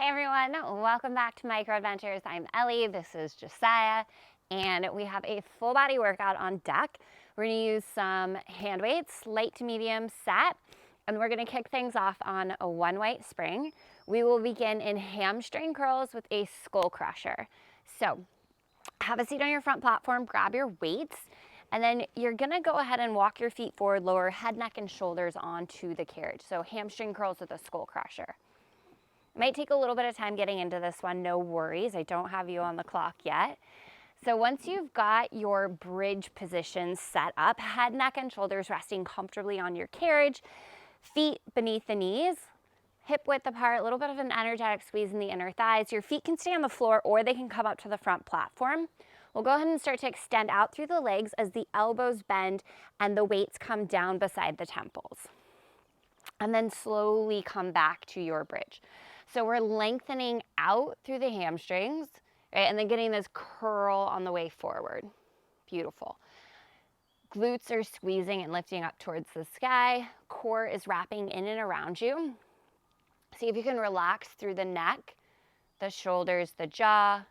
Hey everyone, welcome back to Micro Adventures. I'm Ellie, this is Josiah, and we have a full body workout on deck. We're gonna use some hand weights, light to medium set, and we're gonna kick things off on a one weight spring. We will begin in hamstring curls with a skull crusher. So have a seat on your front platform, grab your weights, and then you're gonna go ahead and walk your feet forward, lower head, neck, and shoulders onto the carriage. So hamstring curls with a skull crusher. Might take a little bit of time getting into this one, no worries. I don't have you on the clock yet. So once you've got your bridge position set up, head, neck, and shoulders resting comfortably on your carriage, feet beneath the knees, hip width apart, a little bit of an energetic squeeze in the inner thighs. Your feet can stay on the floor or they can come up to the front platform. We'll go ahead and start to extend out through the legs as the elbows bend and the weights come down beside the temples. And then slowly come back to your bridge. So we're lengthening out through the hamstrings, right? And then getting this curl on the way forward. Beautiful. Glutes are squeezing and lifting up towards the sky. Core is wrapping in and around you. See if you can relax through the neck, the shoulders, the jaw,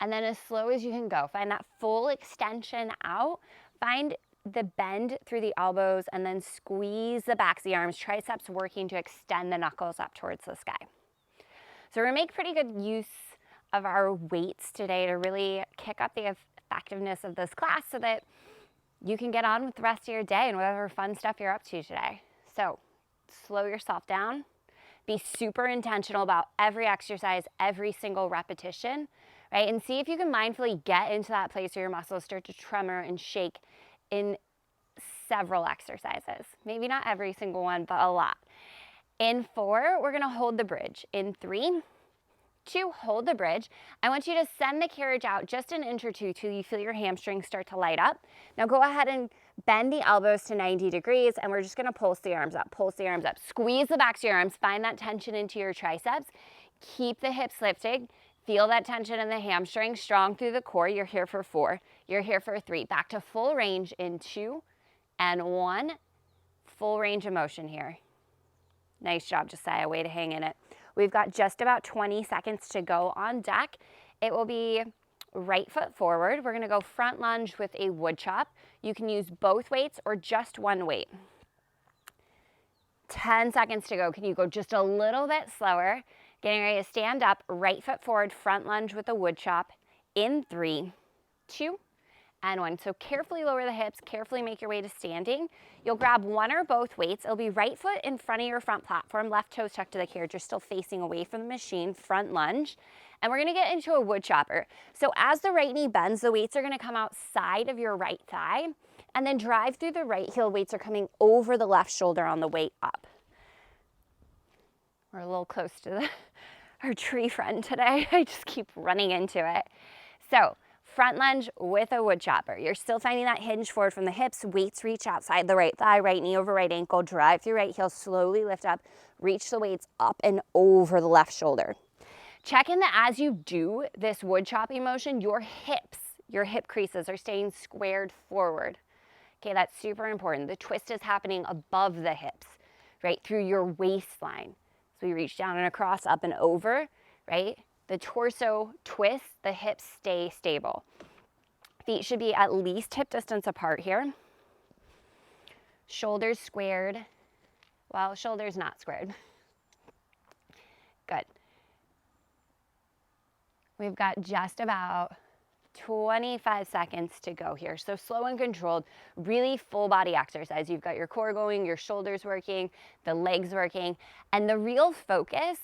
and then as slow as you can go. Find that full extension out. Find the bend through the elbows and then squeeze the backs of the arms, triceps working to extend the knuckles up towards the sky. So we're gonna make pretty good use of our weights today to really kick up the effectiveness of this class so that you can get on with the rest of your day and whatever fun stuff you're up to today. So slow yourself down. Be super intentional about every exercise, every single repetition, right? And see if you can mindfully get into that place where your muscles start to tremor and shake in several exercises. Maybe not every single one, but a lot. In 4, we're gonna hold the bridge. In 3, 2, hold the bridge. I want you to send the carriage out just an inch or two till you feel your hamstrings start to light up. Now go ahead and bend the elbows to 90 degrees and we're just gonna pulse the arms up, pulse the arms up. Squeeze the backs of your arms, find that tension into your triceps. Keep the hips lifted. Feel that tension in the hamstring, strong through the core. You're here for 4, you're here for 3. Back to full range in 2 and 1. Full range of motion here. Nice job, Josiah, way to hang in it. We've got just about 20 seconds to go on deck. It will be right foot forward. We're gonna go front lunge with a wood chop. You can use both weights or just one weight. 10 seconds to go. Can you go just a little bit slower? Getting ready to stand up, right foot forward, front lunge with a wood chop in 3, 2, and 1. So carefully lower the hips, carefully make your way to standing. You'll grab one or both weights. It'll be right foot in front of your front platform, left toes tucked to the carriage. You're still facing away from the machine, front lunge. And we're gonna get into a wood chopper. So as the right knee bends, the weights are gonna come outside of your right thigh and then drive through the right heel. Weights are coming over the left shoulder on the way up. We're a little close to our tree friend today. I just keep running into it. So front lunge with a wood chopper. You're still finding that hinge forward from the hips. Weights reach outside the right thigh, right knee over right ankle. Drive through right heel, slowly lift up. Reach the weights up and over the left shoulder. Check in that as you do this wood chopping motion, your hips, your hip creases are staying squared forward. Okay, that's super important. The twist is happening above the hips, right, through your waistline. So we reach down and across, up and over, right? The torso twists, the hips stay stable. Feet should be at least hip distance apart here. Shoulders squared. Well, shoulders not squared. Good. We've got just about 25 seconds to go here. So slow and controlled, really full body exercise. You've got your core going, your shoulders working, the legs working, and the real focus,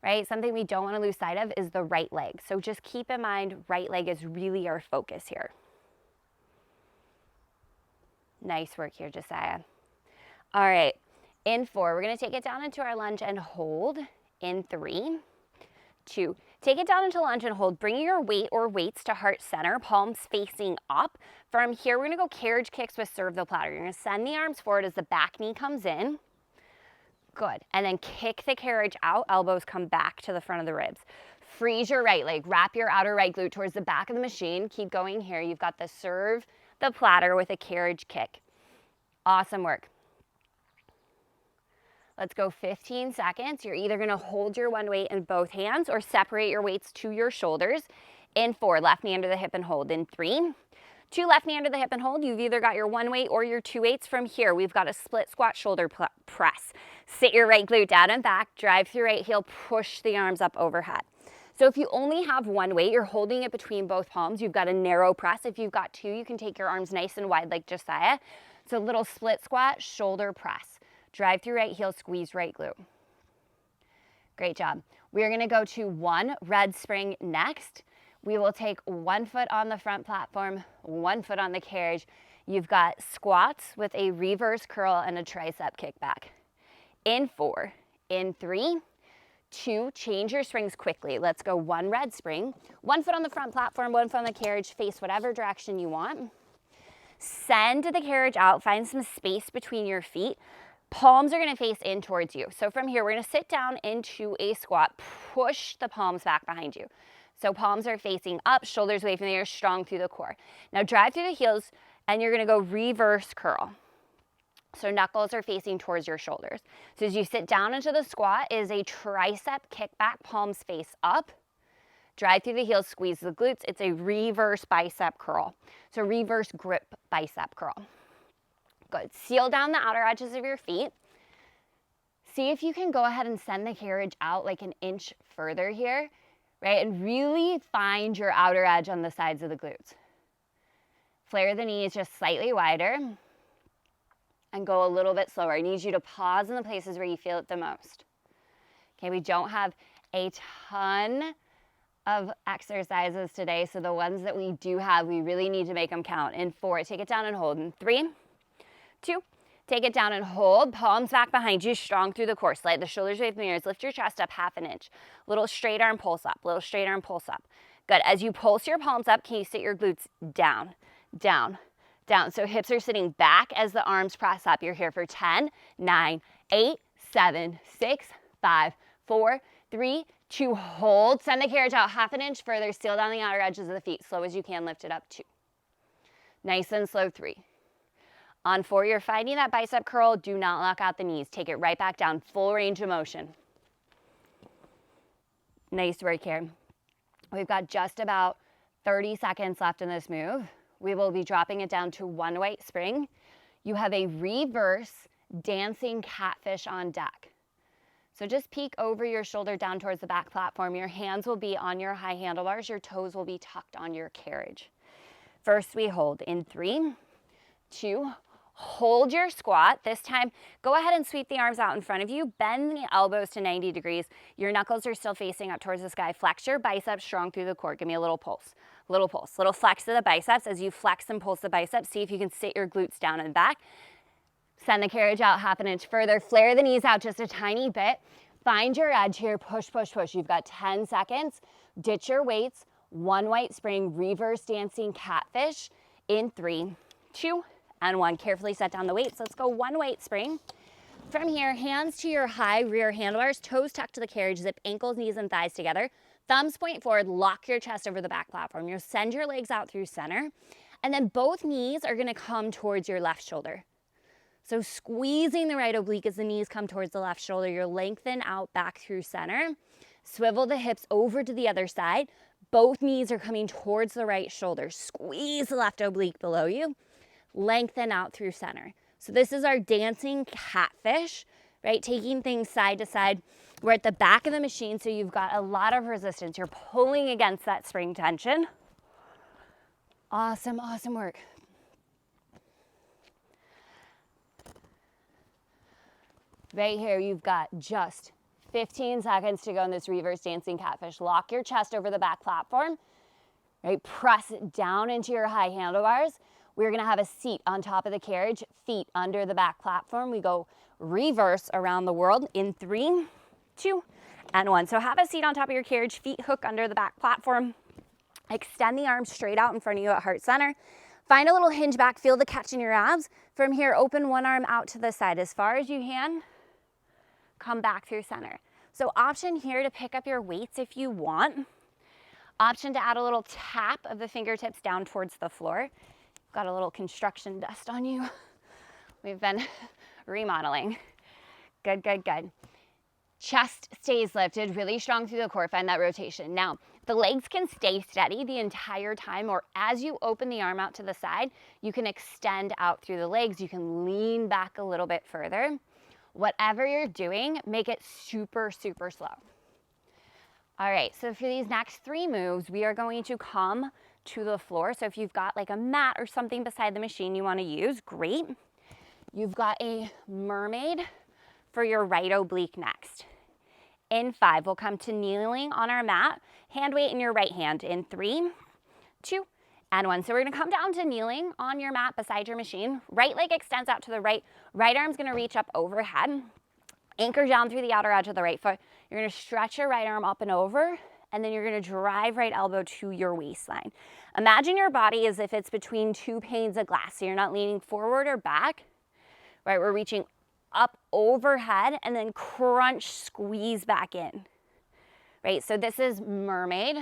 right, something we don't want to lose sight of is the right leg. So just keep in mind, right leg is really our focus here. Nice work here, Josiah. All right, in 4, we're gonna take it down into our lunge and hold. In 3, 2, take it down into lunge and hold. Bring your weight or weights to heart center, palms facing up. From here, we're gonna go carriage kicks with serve the platter. You're gonna send the arms forward as the back knee comes in. Good, and then kick the carriage out, elbows come back to the front of the ribs. Freeze your right leg, wrap your outer right glute towards the back of the machine. Keep going here. You've got the serve the platter with a carriage kick. Awesome work. Let's go 15 seconds. You're either gonna hold your one weight in both hands or separate your weights to your shoulders. In 4, left knee under the hip and hold. In 3, 2, left knee under the hip and hold. You've either got your one weight or your two weights. From here, we've got a split squat shoulder press. Sit your right glute down and back, drive through right heel, push the arms up overhead. So if you only have one weight, you're holding it between both palms. You've got a narrow press. If you've got two, you can take your arms nice and wide like Josiah. So little split squat, shoulder press. Drive through right heel, squeeze right glute. Great job. We're gonna go to 1 red spring next. We will take 1 foot on the front platform, 1 foot on the carriage. You've got squats with a reverse curl and a tricep kickback. In 4, in 3, 2, change your springs quickly. Let's go 1 red spring, 1 foot on the front platform, 1 foot on the carriage, face whatever direction you want. Send the carriage out, find some space between your feet. Palms are gonna face in towards you. So from here, we're gonna sit down into a squat, push the palms back behind you. So palms are facing up, shoulders away from the ear, strong through the core. Now drive through the heels and you're gonna go reverse curl. So knuckles are facing towards your shoulders. So as you sit down into the squat is a tricep kickback, palms face up. Drive through the heels, squeeze the glutes. It's a reverse bicep curl. So reverse grip bicep curl. Good. Seal down the outer edges of your feet. See if you can go ahead and send the carriage out like an inch further here, right? And really find your outer edge on the sides of the glutes. Flare the knees just slightly wider and go a little bit slower. I need you to pause in the places where you feel it the most. Okay, we don't have a ton of exercises today, so the ones that we do have, we really need to make them count. In 4, take it down and hold. In 3, 2, take it down and hold. Palms back behind you, strong through the core. Slide the shoulders away from the ears. Lift your chest up 1/2 inch. Little straight arm pulse up. Little straight arm pulse up. Good. As you pulse your palms up, can you sit your glutes down, down, down? So hips are sitting back as the arms press up. You're here for 10, 9, 8, 7, 6, 5, 4, 3, 2, hold. Send the carriage out 1/2 inch further. Seal down the outer edges of the feet. Slow as you can, lift it up. 2. Nice and slow. 3. On 4, you're finding that bicep curl. Do not lock out the knees. Take it right back down. Full range of motion. Nice work here. We've got just about 30 seconds left in this move. We will be dropping it down to 1 weight spring. You have a reverse dancing catfish on deck. So just peek over your shoulder down towards the back platform. Your hands will be on your high handlebars. Your toes will be tucked on your carriage. First, we hold in 3, 2, hold your squat. This time, go ahead and sweep the arms out in front of you. Bend the elbows to 90 degrees. Your knuckles are still facing up towards the sky. Flex your biceps strong through the core. Give me a little pulse. Little pulse. Little flex of the biceps. As you flex and pulse the biceps, see if you can sit your glutes down and back. Send the carriage out 1/2 inch further. Flare the knees out just a tiny bit. Find your edge here. Push, push, push. You've got 10 seconds. Ditch your weights. 1 white spring. Reverse dancing catfish. In 3, 2, and 1. Carefully set down the weights. Let's go 1 weight spring. From here, hands to your high rear handlebars. Toes tucked to the carriage. Zip ankles, knees, and thighs together. Thumbs point forward. Lock your chest over the back platform. You'll send your legs out through center. And then both knees are going to come towards your left shoulder. So squeezing the right oblique as the knees come towards the left shoulder. You'll lengthen out back through center. Swivel the hips over to the other side. Both knees are coming towards the right shoulder. Squeeze the left oblique below you. Lengthen out through center. So this is our dancing catfish, right? Taking things side to side. We're at the back of the machine, so you've got a lot of resistance. You're pulling against that spring tension. Awesome, awesome work. Right here, you've got just 15 seconds to go in this reverse dancing catfish. Lock your chest over the back platform, right? Press it down into your high handlebars. We're gonna have a seat on top of the carriage, feet under the back platform. We go reverse around the world in 3, 2, and 1. So have a seat on top of your carriage, feet hook under the back platform. Extend the arms straight out in front of you at heart center. Find a little hinge back, feel the catch in your abs. From here, open one arm out to the side as far as you can. Come back through center. So option here to pick up your weights if you want. Option to add a little tap of the fingertips down towards the floor. Got a little construction dust on you. We've been remodeling. Good, good, good. Chest stays lifted, really strong through the core. Find that rotation. Now, the legs can stay steady the entire time, or as you open the arm out to the side, you can extend out through the legs. You can lean back a little bit further. Whatever you're doing, make it super, super slow. All right, so for these next 3 moves, we are going to come to the floor. So if you've got like a mat or something beside the machine you want to use, great. You've got a mermaid for your right oblique next. In 5, we'll come to kneeling on our mat, hand weight in your right hand in 3, 2, and 1. So we're gonna come down to kneeling on your mat beside your machine. Right leg extends out to the right. Right arm's gonna reach up overhead. Anchor down through the outer edge of the right foot. You're gonna stretch your right arm up and over, and then you're gonna drive right elbow to your waistline. Imagine your body as if it's between 2 panes of glass, so you're not leaning forward or back, right? We're reaching up overhead and then crunch, squeeze back in, right? So this is mermaid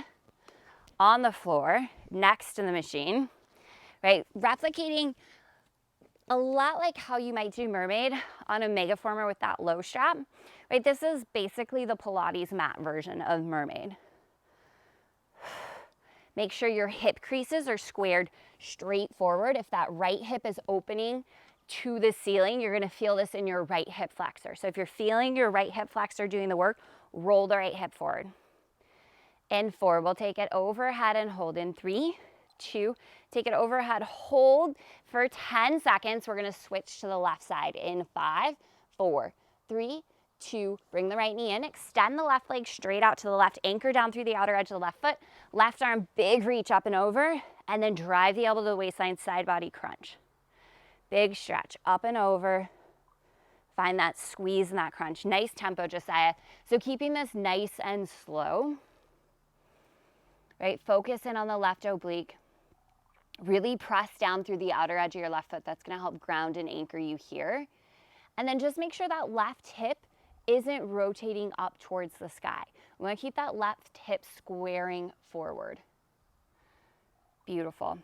on the floor next to the machine, right? Replicating a lot like how you might do mermaid on a Microformer with that low strap, right? This is basically the Pilates mat version of mermaid. Make sure your hip creases are squared straight forward. If that right hip is opening to the ceiling, you're gonna feel this in your right hip flexor. So if you're feeling your right hip flexor doing the work, roll the right hip forward. In 4, we'll take it overhead and hold in 3, 2, take it overhead, hold for 10 seconds. We're gonna switch to the left side in 5, 4, 3, 2, bring the right knee in, extend the left leg straight out to the left, anchor down through the outer edge of the left foot, left arm, big reach up and over, and then drive the elbow to the waistline, side body crunch. Big stretch, up and over. Find that squeeze and that crunch. Nice tempo, Josiah. So keeping this nice and slow, right? Focus in on the left oblique. Really press down through the outer edge of your left foot. That's gonna help ground and anchor you here. And then just make sure that left hip isn't rotating up towards the sky. We wanna keep that left hip squaring forward. Beautiful.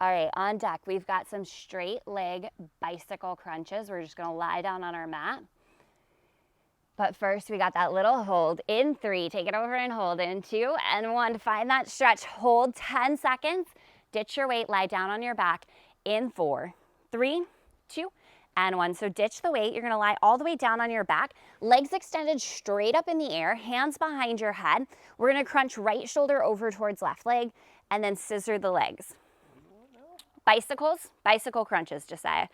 All right, on deck, we've got some straight leg bicycle crunches. We're just gonna lie down on our mat. But first, we got that little hold in 3, take it over and hold in 2 and 1. Find that stretch, hold 10 seconds, ditch your weight, lie down on your back in 4, 3, 2, and 1. So ditch the weight, you're gonna lie all the way down on your back, legs extended straight up in the air, hands behind your head. We're gonna crunch right shoulder over towards left leg and then scissor the legs. Bicycle crunches, Josiah.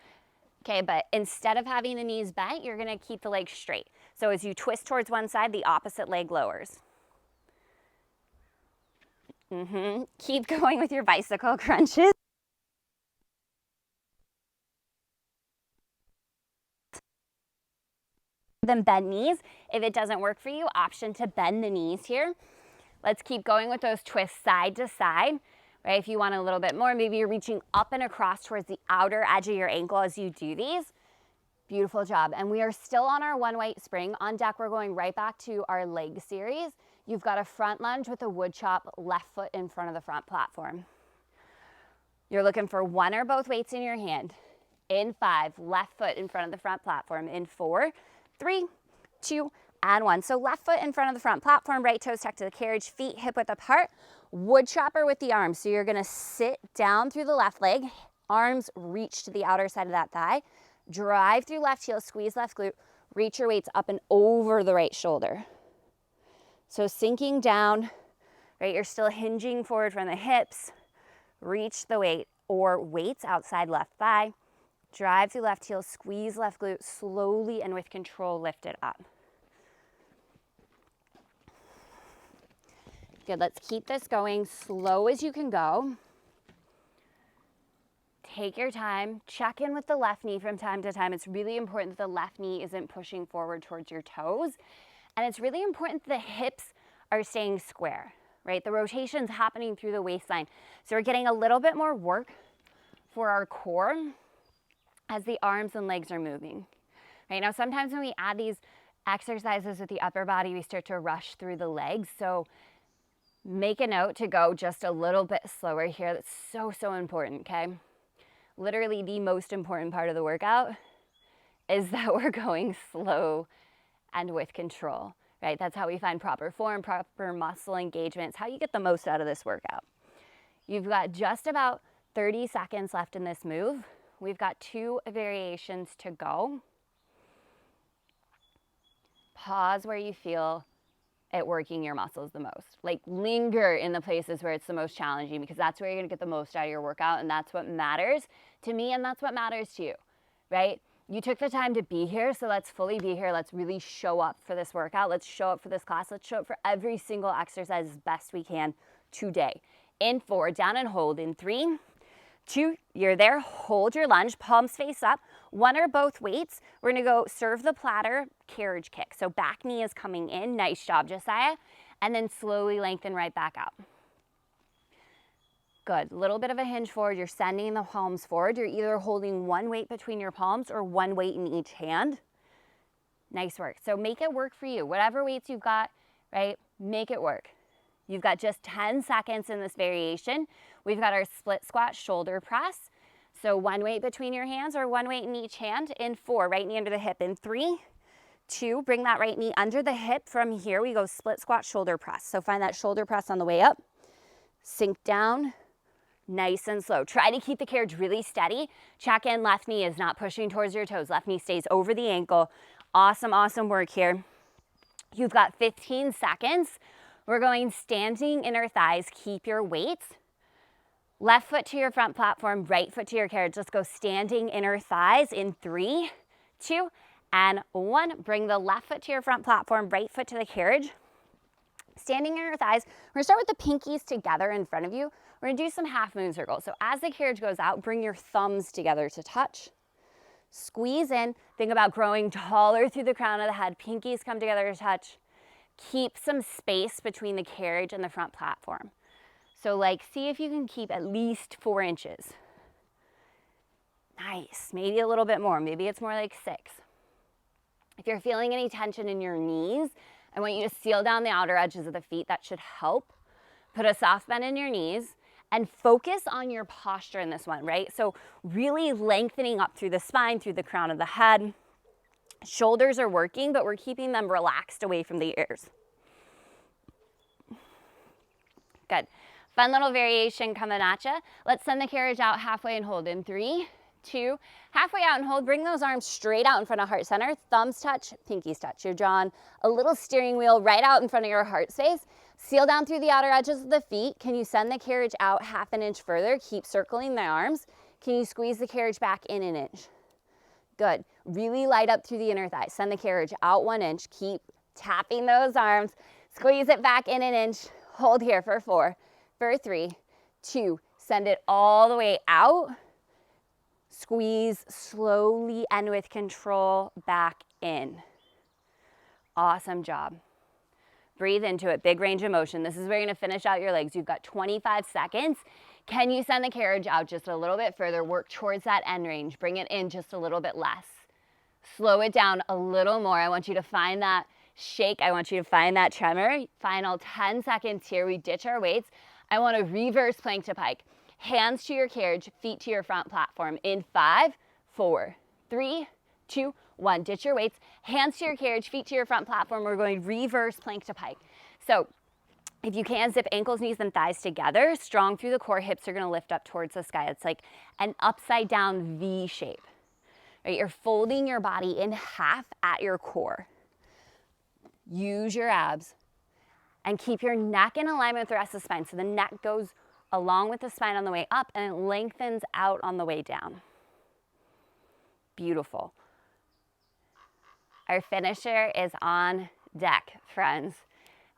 Okay, but instead of having the knees bent, you're gonna keep the legs straight. So as you twist towards one side, the opposite leg lowers. Keep going with your bicycle crunches. Then bend knees. If it doesn't work for you, option to bend the knees here. Let's keep going with those twists side to side. Right, if you want a little bit more, maybe you're reaching up and across towards the outer edge of your ankle as you do these. Beautiful job. And we are still on our one weight spring. On deck, we're going right back to our leg series. You've got a front lunge with a wood chop, left foot in front of the front platform. You're looking for one or both weights in your hand. In 5, left foot in front of the front platform. In 4, 3, 2, and 1. So left foot in front of the front platform, right toes tucked to the carriage, feet hip width apart. Wood chopper with the arms. So you're gonna sit down through the left leg, arms reach to the outer side of that thigh, drive through left heel, squeeze left glute, reach your weights up and over the right shoulder. So sinking down, right, you're still hinging forward from the hips, reach the weight or weights outside left thigh, drive through left heel, squeeze left glute, slowly and with control lift it up. Good, let's keep this going slow as you can go. Take your time, check in with the left knee from time to time. It's really important that the left knee isn't pushing forward towards your toes. And it's really important that the hips are staying square, right? The rotation's happening through the waistline. So we're getting a little bit more work for our core as the arms and legs are moving. Right now, sometimes when we add these exercises with the upper body, we start to rush through the legs. So make a note to go just a little bit slower here. That's so, so important, okay? Literally the most important part of the workout is that we're going slow and with control, right? That's how we find proper form, proper muscle engagement. It's how you get the most out of this workout. You've got just about 30 seconds left in this move. We've got 2 variations to go. Pause where you feel it working your muscles the most. Like linger in the places where it's the most challenging, because that's where you're gonna get the most out of your workout, and that's what matters to me, and that's what matters to you, right? You took the time to be here, so let's fully be here. Let's really show up for this workout. Let's show up for this class. Let's show up for every single exercise as best we can today. In 4, down and hold. In 3, 2, you're there. Hold your lunge, palms face up. 1 or both weights. We're gonna go serve the platter, carriage kick. So back knee is coming in. Nice job, Josiah. And then slowly lengthen right back out. Good. Little bit of a hinge forward. You're sending the palms forward. You're either holding 1 weight between your palms or 1 weight in each hand. Nice work. So make it work for you. Whatever weights you've got, right? Make it work. You've got just 10 seconds in this variation. We've got our split squat shoulder press. So 1 weight between your hands or 1 weight in each hand. In 4, right knee under the hip. In 3, 2, bring that right knee under the hip. From here, we go split squat shoulder press. So find that shoulder press on the way up. Sink down, nice and slow. Try to keep the carriage really steady. Check in, left knee is not pushing towards your toes. Left knee stays over the ankle. Awesome, awesome work here. You've got 15 seconds. We're going standing inner thighs. Keep your weights. Left foot to your front platform, right foot to your carriage. Let's go standing inner thighs in 3, 2, and 1. Bring the left foot to your front platform, right foot to the carriage. Standing inner thighs. We're gonna start with the pinkies together in front of you. We're gonna do some half moon circles. So as the carriage goes out, bring your thumbs together to touch. Squeeze in. Think about growing taller through the crown of the head. Pinkies come together to touch. Keep some space between the carriage and the front platform. So like, see if you can keep at least 4 inches. Nice, maybe a little bit more. Maybe it's more like 6. If you're feeling any tension in your knees, I want you to seal down the outer edges of the feet. That should help. Put a soft bend in your knees and focus on your posture in this one, right? So really lengthening up through the spine, through the crown of the head. Shoulders are working, but we're keeping them relaxed away from the ears. Good. Fun little variation coming at you. Let's send the carriage out halfway and hold in 3, 2, halfway out and hold. Bring those arms straight out in front of heart center. Thumbs touch, pinkies touch. You're drawing a little steering wheel right out in front of your heart space. Seal down through the outer edges of the feet. Can you send the carriage out half an inch further? Keep circling the arms. Can you squeeze the carriage back in an inch? Good. Really light up through the inner thighs. Send the carriage out 1 inch. Keep tapping those arms. Squeeze it back in an inch. Hold here for 4, for 3, 2. Send it all the way out. Squeeze slowly and with control back in. Awesome job. Breathe into it. Big range of motion. This is where you're going to finish out your legs. You've got 25 seconds. Can you send the carriage out just a little bit further? Work towards that end range. Bring it in just a little bit less. Slow it down a little more. I want you to find that shake. I want you to find that tremor. Final 10 seconds here. We ditch our weights. I want to reverse plank to pike. Hands to your carriage, feet to your front platform. In 5, 4, 3, 2, 1. Ditch your weights. Hands to your carriage, feet to your front platform. We're going reverse plank to pike. So if you can, zip ankles, knees, and thighs together. Strong through the core. Hips are going to lift up towards the sky. It's like an upside down V shape. Right? You're folding your body in half at your core. Use your abs and keep your neck in alignment with the rest of the spine. So the neck goes along with the spine on the way up and it lengthens out on the way down. Beautiful. Our finisher is on deck, friends.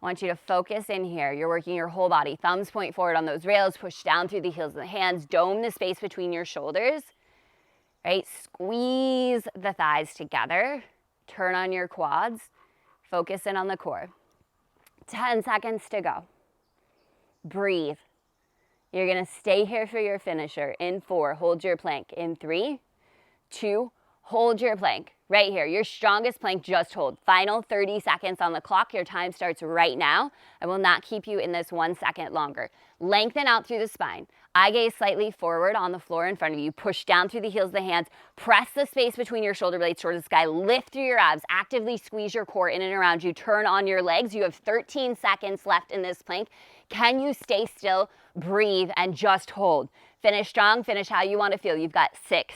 I want you to focus in here. You're working your whole body. Thumbs point forward on those rails. Push down through the heels of the hands. Dome the space between your shoulders. Right? Squeeze the thighs together. Turn on your quads. Focus in on the core. 10 seconds to go. Breathe. You're going to stay here for your finisher. In 4, hold your plank. In 3, 2, hold your plank. Right here, your strongest plank, just hold. Final 30 seconds on the clock. Your time starts right now. I will not keep you in this 1 second longer. Lengthen out through the spine. Eye gaze slightly forward on the floor in front of you. Push down through the heels of the hands. Press the space between your shoulder blades towards the sky. Lift through your abs. Actively squeeze your core in and around you. Turn on your legs. You have 13 seconds left in this plank. Can you stay still, breathe, and just hold? Finish strong. Finish how you want to feel. You've got 6,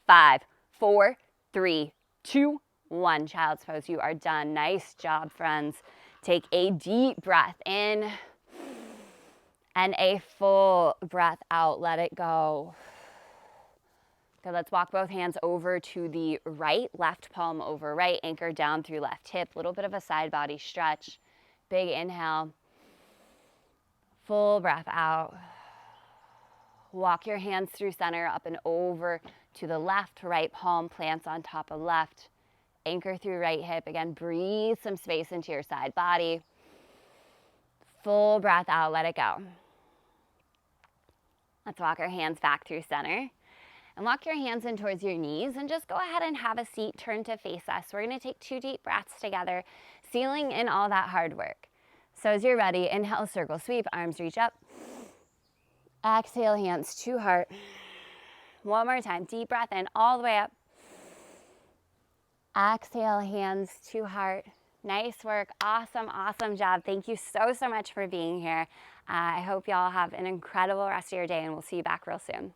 5, 4, 3, 2, 1. Child's pose. You are done. Nice job, friends. Take a deep breath in and a full breath out. Let it go. Good, let's walk both hands over to the right, left palm over right, anchor down through left hip, little bit of a side body stretch. Big inhale, full breath out. Walk your hands through center, up and over to the left, right palm plants on top of left. Anchor through right hip. Again, breathe some space into your side body. Full breath out, let it go. Let's walk our hands back through center. And walk your hands in towards your knees and just go ahead and have a seat, turn to face us. We're gonna take 2 deep breaths together, sealing in all that hard work. So as you're ready, inhale, circle sweep, arms reach up. Exhale, hands to heart. One more time, deep breath in all the way up. Exhale, hands to heart. Nice work, awesome, awesome job. Thank you so much for being here. I hope y'all have an incredible rest of your day and we'll see you back real soon.